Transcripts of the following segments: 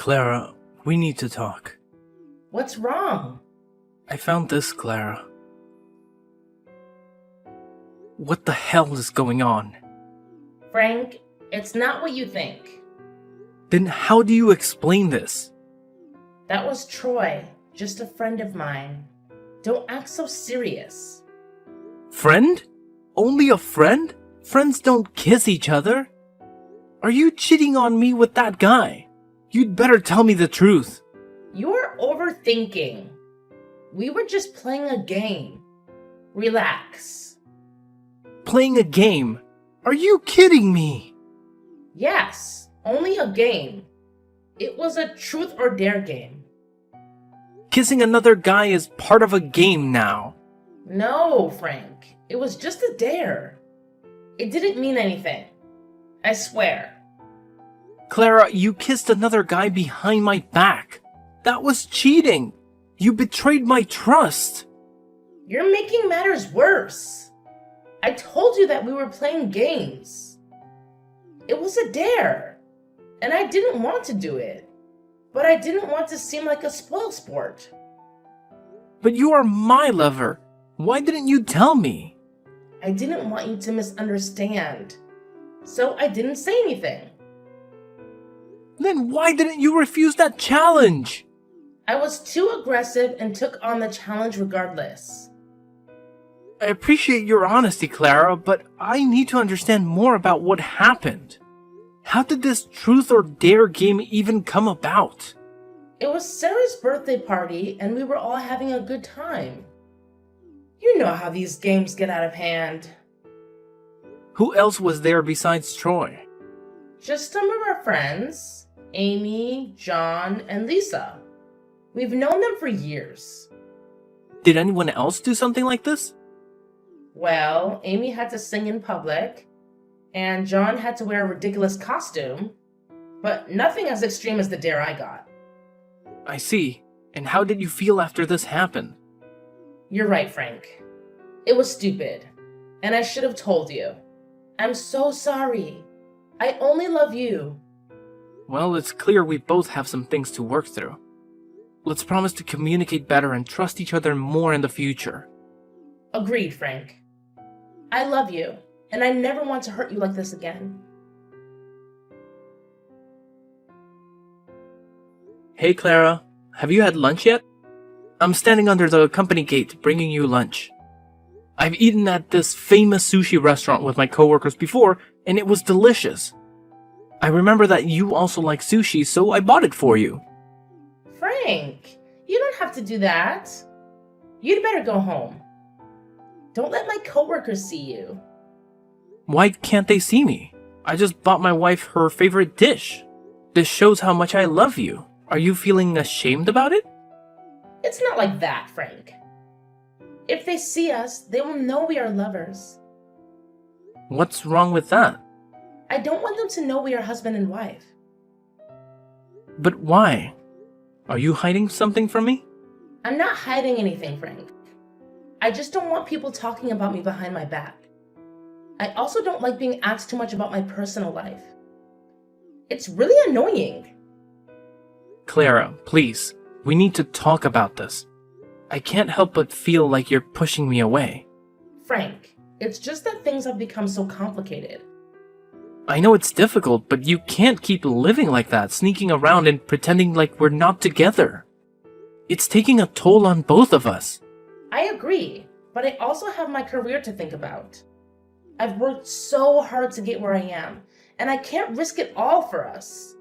Clara, we need to talk. What's wrong? I found this, Clara. What the hell is going on? Frank, it's not what you think. Then how do you explain this? That was Troy, just a friend of mine. Don't act so serious. Friend? Only a friend? Friends don't kiss each other. Are you cheating on me with that guy? You'd better tell me the truth. You're overthinking. We were just playing a game. Relax. Playing a game? Are you kidding me? Yes, only a game. It was a truth or dare game. Kissing another guy is part of a game now. No, Frank. It was just a dare. It didn't mean anything. I swear. Clara, you kissed another guy behind my back. That was cheating. You betrayed my trust. You're making matters worse. I told you that we were playing games. It was a dare, and I didn't want to do it. But I didn't want to seem like a spoilsport. But you are my lover. Why didn't you tell me? I didn't want you to misunderstand. So I didn't say anything. Then why didn't you refuse that challenge? I was too aggressive and took on the challenge regardless. I appreciate your honesty, Clara, but I need to understand more about what happened. How did this truth or dare game even come about? It was Sarah's birthday party and we were all having a good time. You know how these games get out of hand. Who else was there besides Troy? Just some of our friends, Amy, John, and Lisa. We've known them for years. Did anyone else do something like this? Well, Amy had to sing in public, and John had to wear a ridiculous costume, but nothing as extreme as the dare I got. I see. And how did you feel after this happened? You're right, Frank. It was stupid, and I should have told you. I'm so sorry. I only love you. Well, it's clear we both have some things to work through. Let's promise to communicate better and trust each other more in the future. Agreed, Frank. I love you, and I never want to hurt you like this again. Hey, Clara. Have you had lunch yet? I'm standing under the company gate bringing you lunch. I've eaten at this famous sushi restaurant with my coworkers before, and it was delicious. I remember that you also like sushi, so I bought it for you. Frank, you don't have to do that. You'd better go home. Don't let my coworkers see you. Why can't they see me? I just bought my wife her favorite dish. This shows how much I love you. Are you feeling ashamed about it? It's not like that, Frank. If they see us, they will know we are lovers. What's wrong with that? I don't want them to know we are husband and wife. But why? Are you hiding something from me? I'm not hiding anything, Frank. I just don't want people talking about me behind my back. I also don't like being asked too much about my personal life. It's really annoying. Clara, please. We need to talk about this. I can't help but feel like you're pushing me away. Frank, it's just that things have become so complicated. I know it's difficult, but you can't keep living like that, sneaking around and pretending like we're not together. It's taking a toll on both of us. I agree, but I also have my career to think about. I've worked so hard to get where I am, and I can't risk it all for us.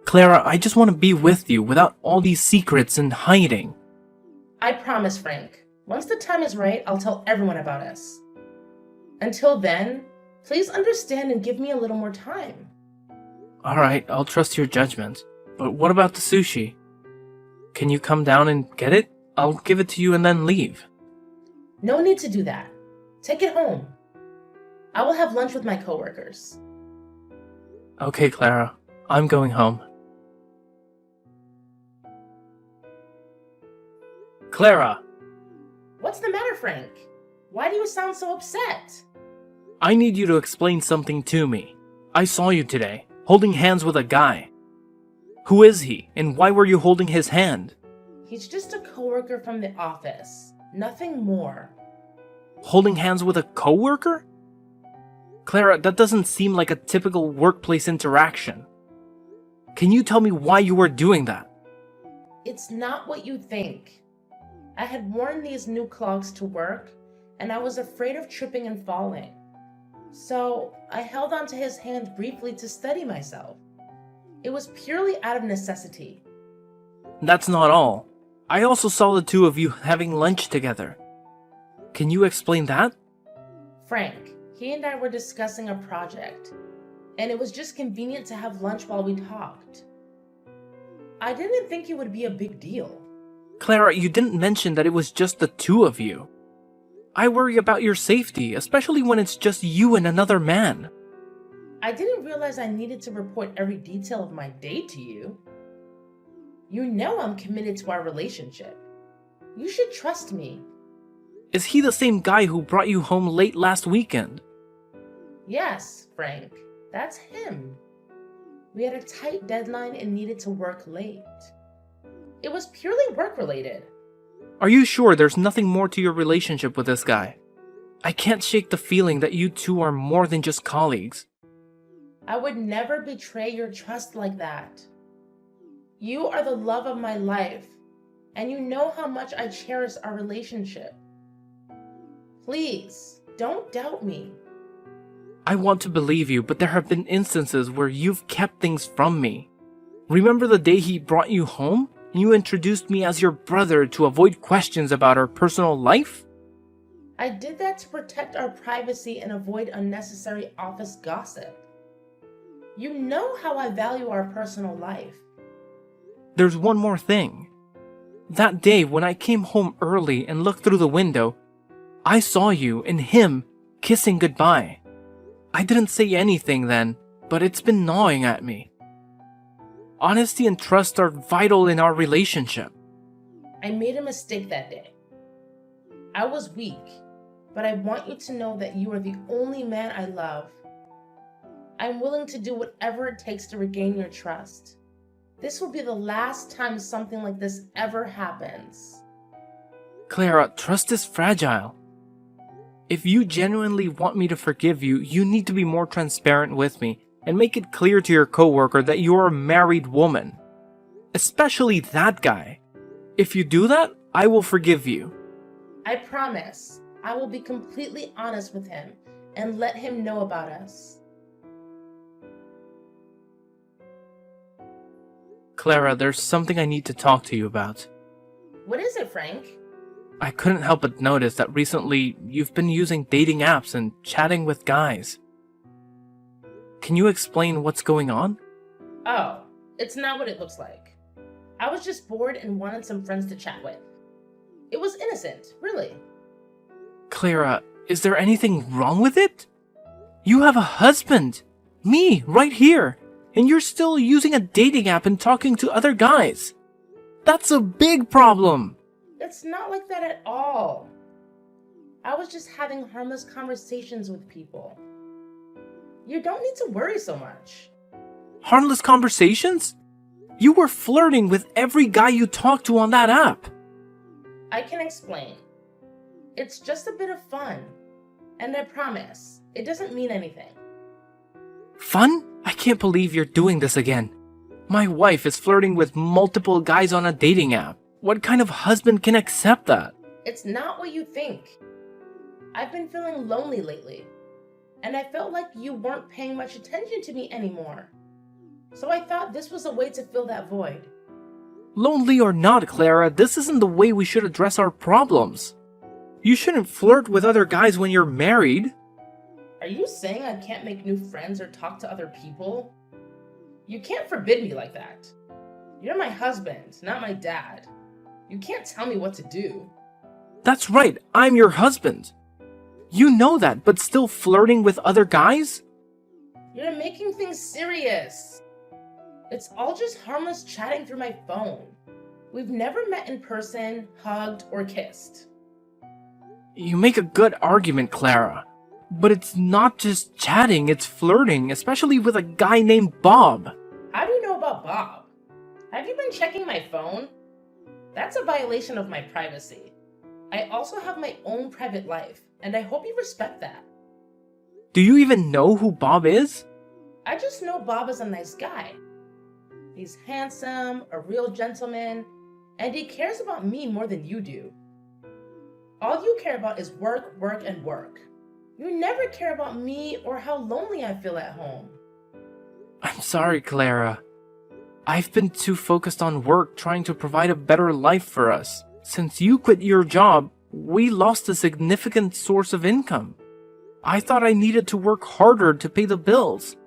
Clara, I just want to be with you without all these secrets and hiding. I promise, Frank. Once the time is right, I'll tell everyone about us. Until then, please understand and give me a little more time. Alright, I'll trust your judgment. But what about the sushi? Can you come down and get it? I'll give it to you and then leave. No need to do that. Take it home. I will have lunch with my coworkers. Okay, Clara. I'm going home. Clara! What's the matter, Frank? Why do you sound so upset? I need you to explain something to me. I saw you today, holding hands with a guy. Who is he, and why were you holding his hand? He's just a coworker from the office. Nothing more. Holding hands with a coworker? Clara, that doesn't seem like a typical workplace interaction. Can you tell me why you were doing that? It's not what you think. I had worn these new clogs to work, and I was afraid of tripping and falling. So I held onto his hand briefly to steady myself. It was purely out of necessity. That's not all. I also saw the two of you having lunch together. Can you explain that? Frank, he and I were discussing a project, and it was just convenient to have lunch while we talked. I didn't think it would be a big deal. Clara, you didn't mention that it was just the two of you. I worry about your safety, especially when it's just you and another man. I didn't realize I needed to report every detail of my day to you. You know I'm committed to our relationship. You should trust me. Is he the same guy who brought you home late last weekend? Yes, Frank, that's him. We had a tight deadline and needed to work late. It was purely work-related. Are you sure there's nothing more to your relationship with this guy? I can't shake the feeling that you two are more than just colleagues. I would never betray your trust like that. You are the love of my life, and you know how much I cherish our relationship. Please, don't doubt me. I want to believe you, but there have been instances where you've kept things from me. Remember the day he brought you home? And you introduced me as your brother to avoid questions about our personal life? I did that to protect our privacy and avoid unnecessary office gossip. You know how I value our personal life. There's one more thing. That day when I came home early and looked through the window, I saw you and him kissing goodbye. I didn't say anything then, but it's been gnawing at me. Honesty and trust are vital in our relationship. I made a mistake that day. I was weak, but I want you to know that you are the only man I love. I'm willing to do whatever it takes to regain your trust. This will be the last time something like this ever happens. Clara, trust is fragile. If you genuinely want me to forgive you, you need to be more transparent with me and make it clear to your coworker that you're a married woman. Especially that guy. If you do that, I will forgive you. I promise I will be completely honest with him and let him know about us. Clara, there's something I need to talk to you about. What is it, Frank? I couldn't help but notice that recently you've been using dating apps and chatting with guys. Can you explain what's going on? Oh, it's not what it looks like. I was just bored and wanted some friends to chat with. It was innocent, really. Clara, is there anything wrong with it? You have a husband. Me, right here. And you're still using a dating app and talking to other guys. That's a big problem. It's not like that at all. I was just having harmless conversations with people. You don't need to worry so much. Harmless conversations? You were flirting with every guy you talked to on that app. I can explain. It's just a bit of fun. And I promise, it doesn't mean anything. Fun? I can't believe you're doing this again. My wife is flirting with multiple guys on a dating app. What kind of husband can accept that? It's not what you think. I've been feeling lonely lately, and I felt like you weren't paying much attention to me anymore. So I thought this was a way to fill that void. Lonely or not, Clara, this isn't the way we should address our problems. You shouldn't flirt with other guys when you're married. Are you saying I can't make new friends or talk to other people? You can't forbid me like that. You're my husband, not my dad. You can't tell me what to do. That's right, I'm your husband. You know that, but still flirting with other guys? You're making things serious. It's all just harmless chatting through my phone. We've never met in person, hugged, or kissed. You make a good argument, Clara. But it's not just chatting, it's flirting, especially with a guy named Bob. How do you know about Bob? Have you been checking my phone? That's a violation of my privacy. I also have my own private life, and I hope you respect that. Do you even know who Bob is? I just know Bob is a nice guy. He's handsome, a real gentleman, and he cares about me more than you do. All you care about is work, work, and work. You never care about me or how lonely I feel at home. I'm sorry, Clara. I've been too focused on work trying to provide a better life for us. Since you quit your job, we lost a significant source of income. I thought I needed to work harder to pay the bills.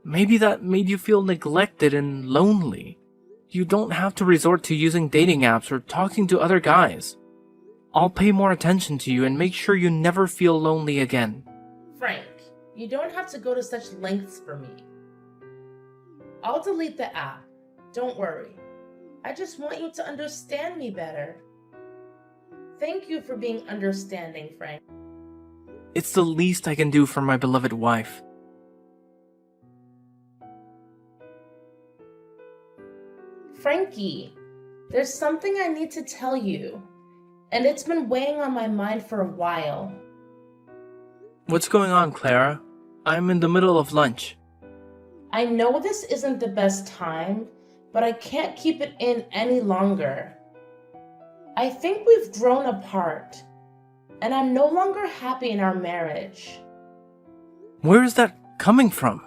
Maybe that made you feel neglected and lonely. You don't have to resort to using dating apps or talking to other guys. I'll pay more attention to you and make sure you never feel lonely again. Frank, you don't have to go to such lengths for me. I'll delete the app. Don't worry. I just want you to understand me better. Thank you for being understanding, Frank. It's the least I can do for my beloved wife. Frankie, there's something I need to tell you, and it's been weighing on my mind for a while. What's going on, Clara? I'm in the middle of lunch. I know this isn't the best time, but I can't keep it in any longer. I think we've grown apart, and I'm no longer happy in our marriage. Where is that coming from?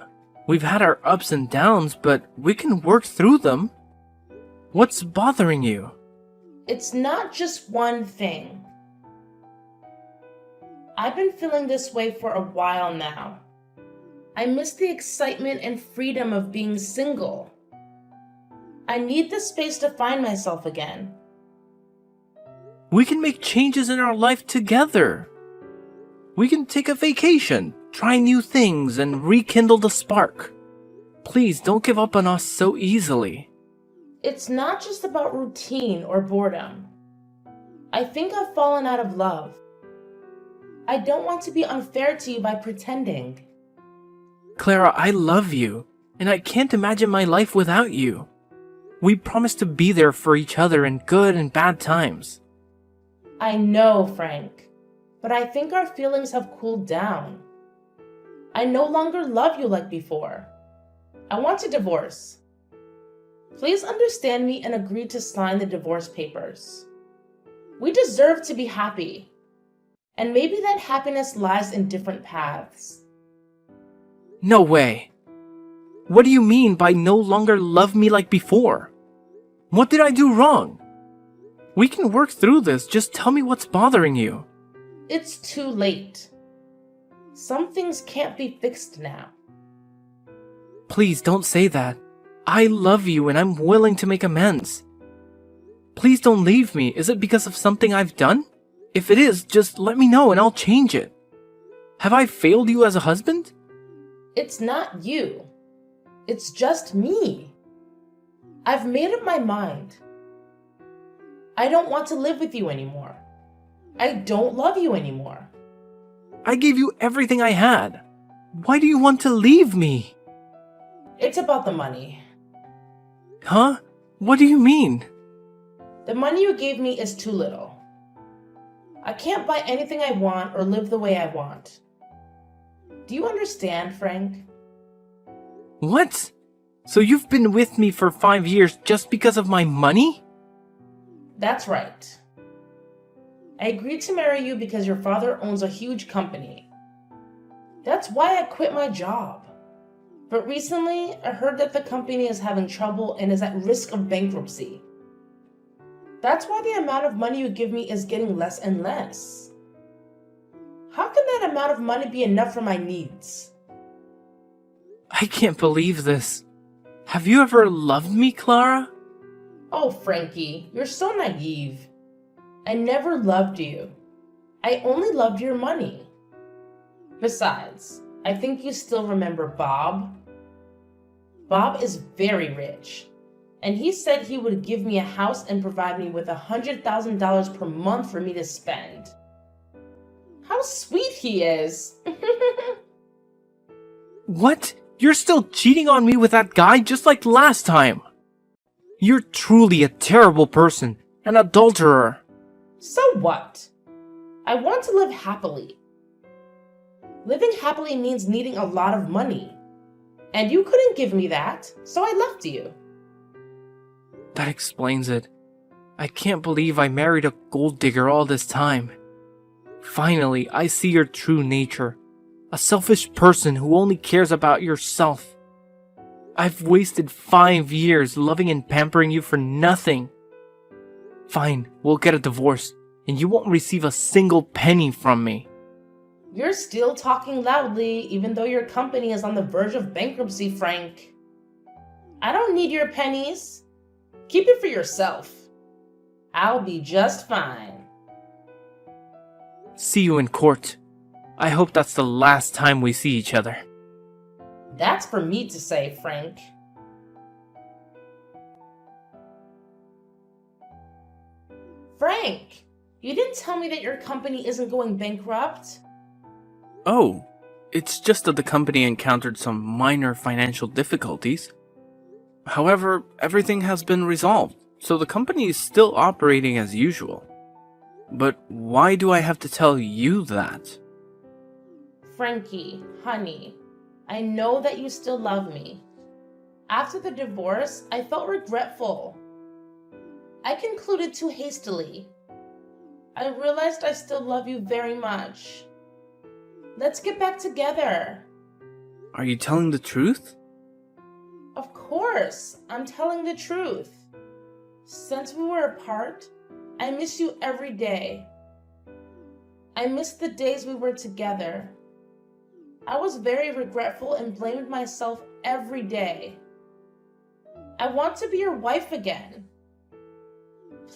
We've had our ups and downs, but we can work through them. What's bothering you? It's not just one thing. I've been feeling this way for a while now. I miss the excitement and freedom of being single. I need the space to find myself again. We can make changes in our life together. We can take a vacation, try new things, and rekindle the spark. Please don't give up on us so easily. It's not just about routine or boredom. I think I've fallen out of love. I don't want to be unfair to you by pretending. Clara, I love you, and I can't imagine my life without you. We promised to be there for each other in good and bad times. I know, Frank, but I think our feelings have cooled down. I no longer love you like before. I want a divorce. Please understand me and agree to sign the divorce papers. We deserve to be happy, and maybe that happiness lies in different paths. No way. What do you mean by no longer love me like before? What did I do wrong? We can work through this, just tell me what's bothering you. It's too late. Some things can't be fixed now. Please don't say that. I love you and I'm willing to make amends. Please don't leave me. Is it because of something I've done? If it is, just let me know and I'll change it. Have I failed you as a husband? It's not you. It's just me. I've made up my mind. I don't want to live with you anymore. I don't love you anymore. I gave you everything I had. Why do you want to leave me? It's about the money. Huh? What do you mean? The money you gave me is too little. I can't buy anything I want or live the way I want. Do you understand, Frank? What? So you've been with me for 5 years just because of my money? That's right. I agreed to marry you because your father owns a huge company. That's why I quit my job. But recently, I heard that the company is having trouble and is at risk of bankruptcy. That's why the amount of money you give me is getting less and less. How can that amount of money be enough for my needs? I can't believe this. Have you ever loved me, Clara? Oh, Frankie, you're so naive. I never loved you. I only loved your money. Besides, I think you still remember Bob. Bob is very rich, and he said he would give me a house and provide me with $100,000 per month for me to spend. How sweet he is! What? You're still cheating on me with that guy just like last time? You're truly a terrible person, an adulterer. So what? I want to live happily. Living happily means needing a lot of money. And you couldn't give me that, so I left you. That explains it. I can't believe I married a gold digger all this time. Finally, I see your true nature. A selfish person who only cares about yourself. I've wasted 5 years loving and pampering you for nothing. Fine, we'll get a divorce, and you won't receive a single penny from me. You're still talking loudly, even though your company is on the verge of bankruptcy, Frank. I don't need your pennies. Keep it for yourself. I'll be just fine. See you in court. I hope that's the last time we see each other. That's for me to say, Frank. Frank, you didn't tell me that your company isn't going bankrupt. Oh, it's just that the company encountered some minor financial difficulties. However, everything has been resolved, so the company is still operating as usual. But why do I have to tell you that? Frankie, honey, I know that you still love me. After the divorce, I felt regretful. I concluded too hastily. I realized I still love you very much. Let's get back together. Are you telling the truth? Of course, I'm telling the truth. Since we were apart, I miss you every day. I miss the days we were together. I was very regretful and blamed myself every day. I want to be your wife again.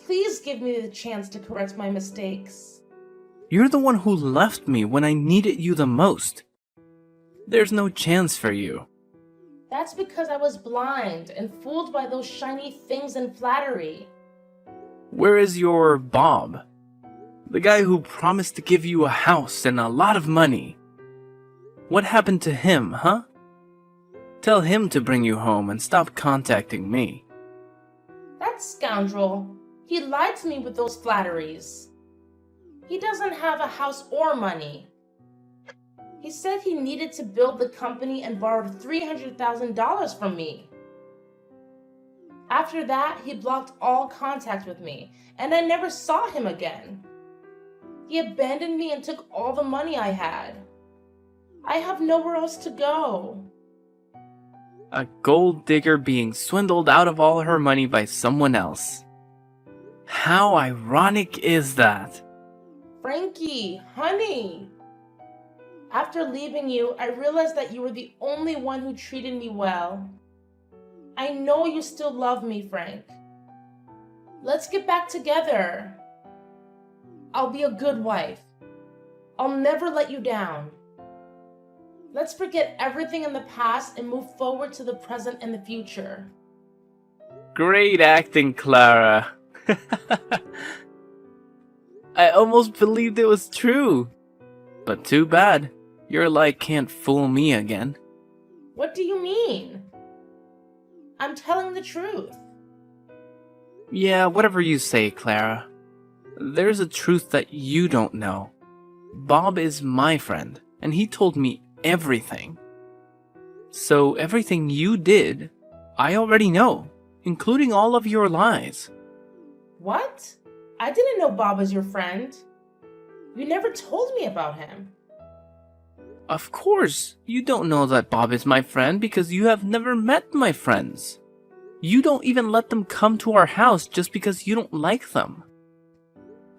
Please give me the chance to correct my mistakes. You're the one who left me when I needed you the most. There's no chance for you. That's because I was blind and fooled by those shiny things and flattery. Where is your Bob? The guy who promised to give you a house and a lot of money. What happened to him, huh? Tell him to bring you home and stop contacting me. That scoundrel, he lied to me with those flatteries. He doesn't have a house or money. He said he needed to build the company and borrowed $300,000 from me. After that, he blocked all contact with me, and I never saw him again. He abandoned me and took all the money I had. I have nowhere else to go. A gold digger being swindled out of all her money by someone else. How ironic is that? Frankie, honey. After leaving you, I realized that you were the only one who treated me well. I know you still love me, Frank. Let's get back together. I'll be a good wife. I'll never let you down. Let's forget everything in the past and move forward to the present and the future. Great acting, Clara. I almost believed it was true. But too bad. Your lie can't fool me again. What do you mean? I'm telling the truth. Yeah, whatever you say, Clara. There's a truth that you don't know. Bob is my friend, and he told me everything. So everything you did, I already know, including all of your lies. What? I didn't know Bob was your friend. You never told me about him. Of course, you don't know that Bob is my friend because you have never met my friends. You don't even let them come to our house just because you don't like them.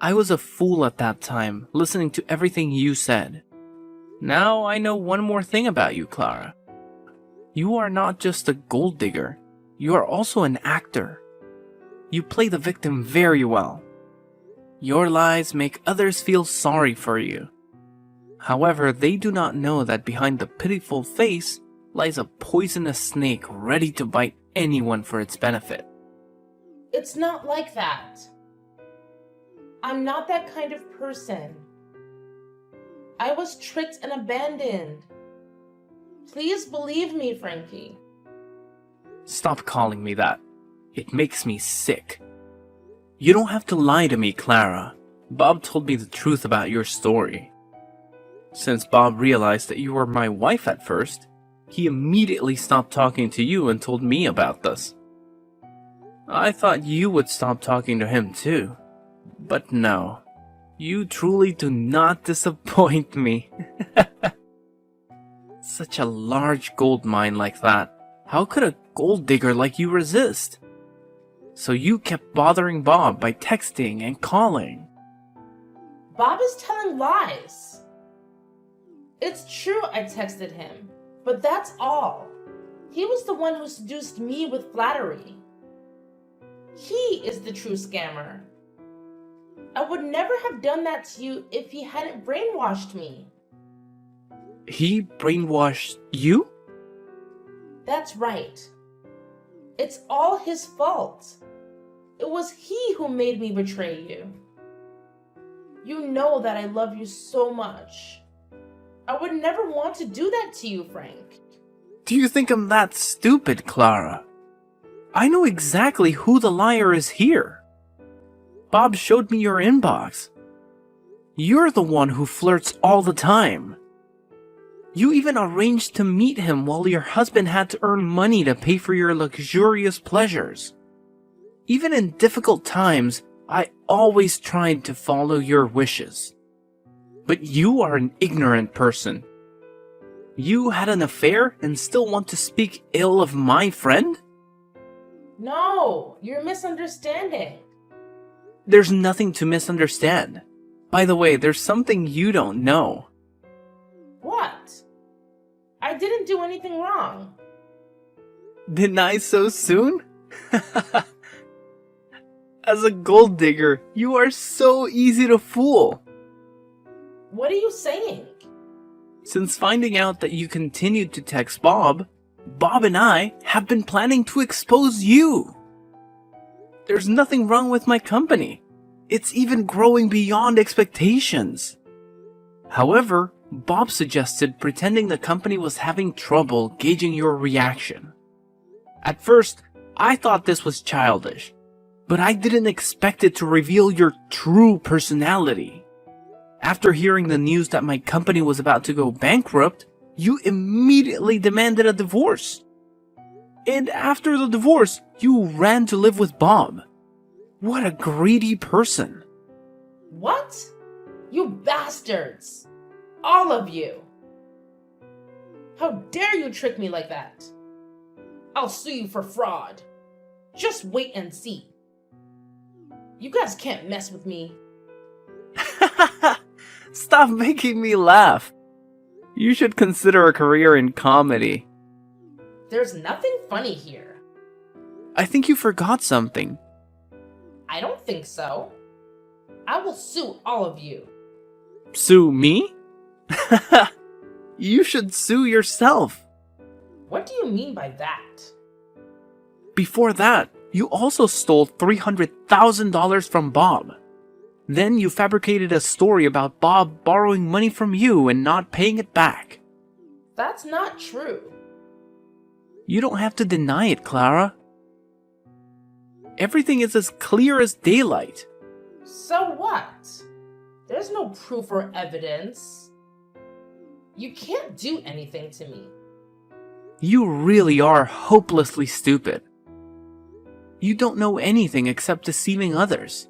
I was a fool at that time, listening to everything you said. Now I know one more thing about you, Clara. You are not just a gold digger, you are also an actor. You play the victim very well. Your lies make others feel sorry for you. However, they do not know that behind the pitiful face lies a poisonous snake ready to bite anyone for its benefit. It's not like that. I'm not that kind of person. I was tricked and abandoned. Please believe me, Frankie. Stop calling me that. It makes me sick. You don't have to lie to me, Clara. Bob told me the truth about your story. Since Bob realized that you were my wife at first, he immediately stopped talking to you and told me about this. I thought you would stop talking to him too. But no. You truly do not disappoint me. Such a large gold mine like that. How could a gold digger like you resist? So you kept bothering Bob by texting and calling. Bob is telling lies. It's true I texted him, but that's all. He was the one who seduced me with flattery. He is the true scammer. I would never have done that to you if he hadn't brainwashed me. He brainwashed you? That's right. It's all his fault. It was he who made me betray you. You know that I love you so much. I would never want to do that to you, Frank. Do you think I'm that stupid, Clara? I know exactly who the liar is here. Bob showed me your inbox. You're the one who flirts all the time. You even arranged to meet him while your husband had to earn money to pay for your luxurious pleasures. Even in difficult times, I always tried to follow your wishes. But you are an ignorant person. You had an affair and still want to speak ill of my friend? No, you're misunderstanding. There's nothing to misunderstand. By the way, there's something you don't know. What? I didn't do anything wrong. Didn't I so soon? As a gold digger, you are so easy to fool. What are you saying? Since finding out that you continued to text Bob, Bob and I have been planning to expose you. There's nothing wrong with my company. It's even growing beyond expectations. However, Bob suggested pretending the company was having trouble gauging your reaction. At first, I thought this was childish, but I didn't expect it to reveal your true personality. After hearing the news that my company was about to go bankrupt, you immediately demanded a divorce. And after the divorce, you ran to live with Bob. What a greedy person. What? You bastards! All of you! How dare you trick me like that? I'll sue you for fraud. Just wait and see. You guys can't mess with me. Stop making me laugh. You should consider a career in comedy. There's nothing funny here. I think you forgot something. I don't think so. I will sue all of you. Sue me? You should sue yourself. What do you mean by that? Before that, you also stole $300,000 from Bob. Then you fabricated a story about Bob borrowing money from you and not paying it back. That's not true. You don't have to deny it, Clara. Everything is as clear as daylight. So what? There's no proof or evidence. You can't do anything to me. You really are hopelessly stupid. You don't know anything except deceiving others.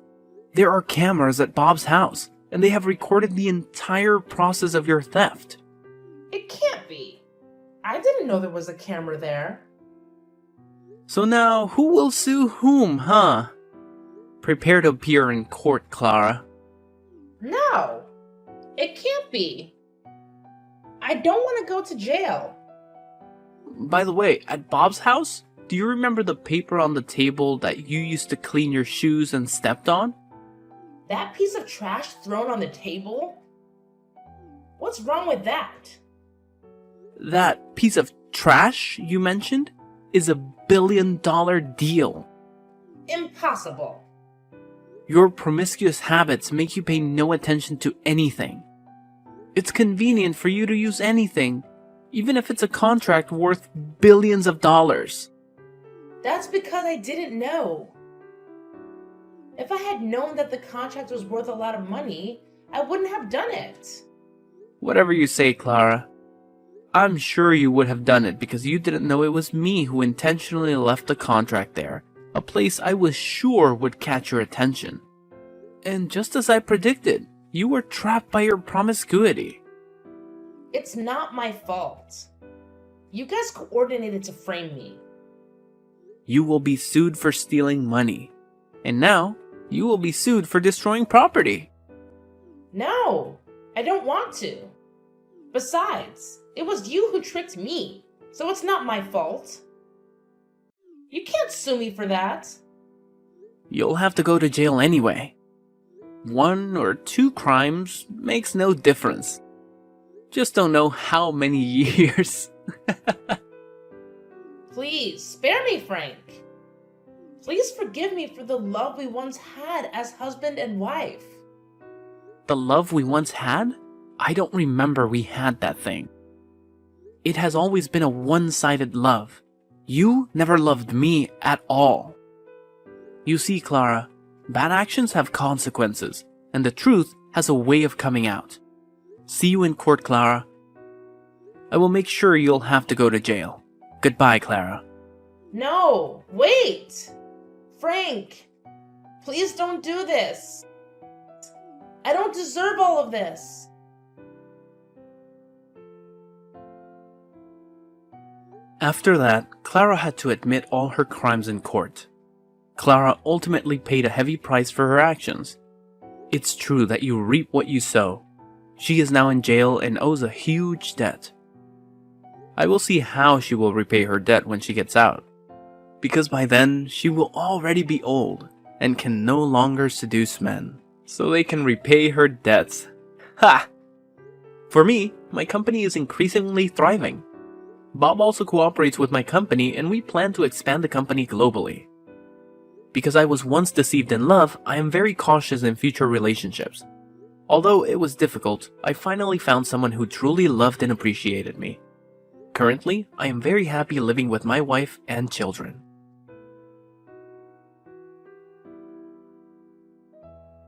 There are cameras at Bob's house, and they have recorded the entire process of your theft. It can't be. I didn't know there was a camera there. So now, who will sue whom, huh? Prepare to appear in court, Clara. No, it can't be. I don't want to go to jail. By the way, at Bob's house, do you remember the paper on the table that you used to clean your shoes and stepped on? That piece of trash thrown on the table? What's wrong with that? That piece of trash you mentioned is a $1 billion deal. Impossible. Your promiscuous habits make you pay no attention to anything. It's convenient for you to use anything, even if it's a contract worth billions of dollars. That's because I didn't know. If I had known that the contract was worth a lot of money, I wouldn't have done it. Whatever you say, Clara. I'm sure you would have done it because you didn't know it was me who intentionally left the contract there, a place I was sure would catch your attention. And just as I predicted, you were trapped by your promiscuity. It's not my fault. You guys coordinated to frame me. You will be sued for stealing money. And now, you will be sued for destroying property. No, I don't want to. Besides, it was you who tricked me, so it's not my fault. You can't sue me for that. You'll have to go to jail anyway. 1 or 2 crimes makes no difference. Just don't know how many years. Please, spare me, Frank. Please forgive me for the love we once had as husband and wife. The love we once had? I don't remember we had that thing. It has always been a one-sided love. You never loved me at all. You see, Clara, bad actions have consequences, and the truth has a way of coming out. See you in court, Clara. I will make sure you'll have to go to jail. Goodbye, Clara. No, wait! Frank, please don't do this. I don't deserve all of this. After that, Clara had to admit all her crimes in court. Clara ultimately paid a heavy price for her actions. It's true that you reap what you sow. She is now in jail and owes a huge debt. I will see how she will repay her debt when she gets out, because by then she will already be old and can no longer seduce men, so they can repay her debts. Ha! For me, my company is increasingly thriving. Bob also cooperates with my company and we plan to expand the company globally. Because I was once deceived in love, I am very cautious in future relationships. Although it was difficult, I finally found someone who truly loved and appreciated me. Currently, I am very happy living with my wife and children.